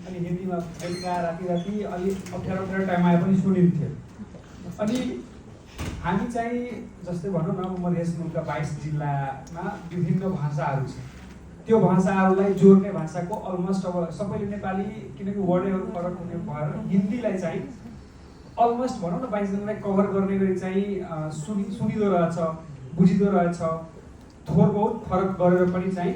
अनि हिन्दीमा बेलुका राति अलिक अप्ठ्यारो टाइममा आए पनि सुनिन्थ्यो। अनि हामी चाहिँ जस्तै भनौँ न मधेस मुलुकका 22 जिल्लामा विभिन्न भाषाहरू छ। त्यो भाषाहरूलाई जोड्ने भाषाको अलमोस्ट अब सबैले नेपाली किनकि वर्डहरू फरक हुने भएर हिन्दीलाई चाहिँ अलमोस्ट भनौँ न 22 जनालाई कभर गर्ने गरी चाहिँ सुनिदो रहेछ, बुझिदो रहेछ। थोर बहुत फरक गरेर पनि चाहिँ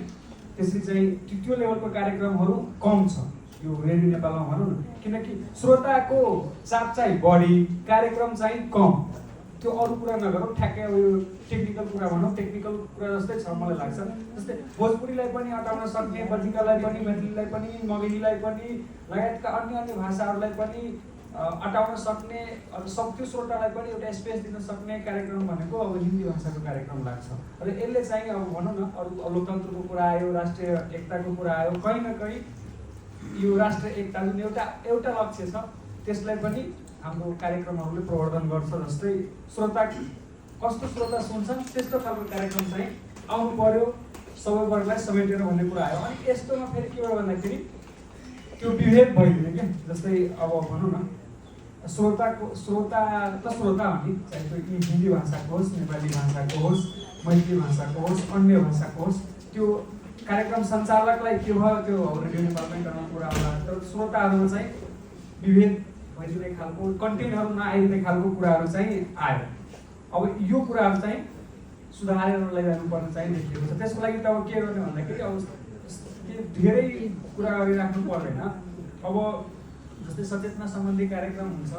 त्यसरी चाहिँ त्यो लेभलको कार्यक्रमहरू कम छ यो रेडियो नेपालमा भनौँ न, किनकि श्रोताको चाप चाहिँ बढी, कार्यक्रम चाहिँ कम। त्यो अरू कुरा नगरौँ, ठ्याक्कै अब यो टेक्निकल कुरा भनौँ, टेक्निकल कुरा जस्तै छ मलाई लाग्छ। जस्तै भोजपुरीलाई पनि अटाउन सक्ने, बजिकालाई पनि, मैथिलीलाई पनि, मगहीलाई पनि, लगायतका अन्य भाषाहरूलाई पनि अटाउन सक्ने, सक्थ्यो श्रोतालाई पनि एउटा स्पेस दिन सक्ने कार्यक्रम भनेको अब हिन्दी भाषाको कार्यक्रम लाग्छ। र यसले चाहिँ अब भनौँ न अरू लोकतन्त्रको कुरा आयो, राष्ट्रिय एकताको कुरा आयो, कहीँ न कहीँ यो राष्ट्रिय एकता जुन एउटा लक्ष्य छ त्यसलाई पनि हाम्रो कार्यक्रमहरूले प्रवर्धन गर्छ। जस्तै श्रोता कस्तो श्रोता सुन्छन् त्यस्तो खालको कार्यक्रम चाहिँ आउनु पर्यो, सबै वर्गलाई समेटेर भन्ने कुरा आयो। अनि यस्तोमा फेरि के भयो भन्दाखेरि त्यो विभेद भइदिने क्या। जस्तै अब भनौँ न श्रोता त श्रोता हो नि, चाहे त्यो हिन्दी भाषाको होस्, नेपाली भाषाको होस्, मैथिली भाषाको होस्, अन्य भाषाको होस्, त्यो कार्यक्रम सञ्चालकलाई के भयो त्यो रेडियो नेपालमै गर्न कुरा होला। तर श्रोताहरूमा चाहिँ विभेद भइदिने खालको, कन्टेन्टहरू नआइदिने खालको कुराहरू चाहिँ आयो। अब यो कुराहरू चाहिँ सुधारेर लैजानुपर्ने चाहिँ देखिएको छ। त्यसको लागि त अब के गर्ने भन्दाखेरि अब धेरै कुरा गरिराख्नु पर्दैन। अब जस्तै सचेतना सम्बन्धी कार्यक्रम हुन्छ,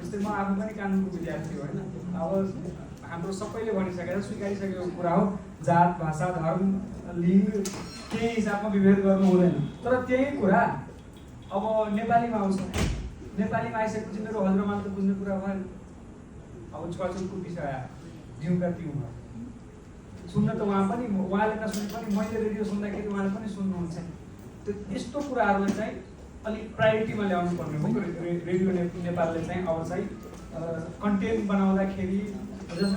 जस्तै म आफू पनि कानुनको विद्यार्थी हो होइन। अब हाम्रो सबैले भनिसकेर स्वीकारिसकेको कुरा हो जात, भाषा, धर्म, लिङ्ग केही हिसाबमा विभेद गर्नु हुँदैन। तर त्यही कुरा अब नेपालीमा आउँछ, नेपालीमा आइसकेपछि मेरो हजुरआमाले त बुझ्ने कुरा भएन। अब छुवाछुतको विषय आयो, जिउका तिउ भयो, सुन्न त उहाँले नसुने पनि मैले रेडियो सुन्दाखेरि उहाँले पनि सुन्नुहुन्छ। त्यो यस्तो कुराहरूलाई चाहिँ अलिक प्रायोरिटीमा ल्याउनु पर्ने हो रेडियो नेपालले चाहिँ। अब चाहिँ कन्टेन्ट बनाउँदाखेरि जसमा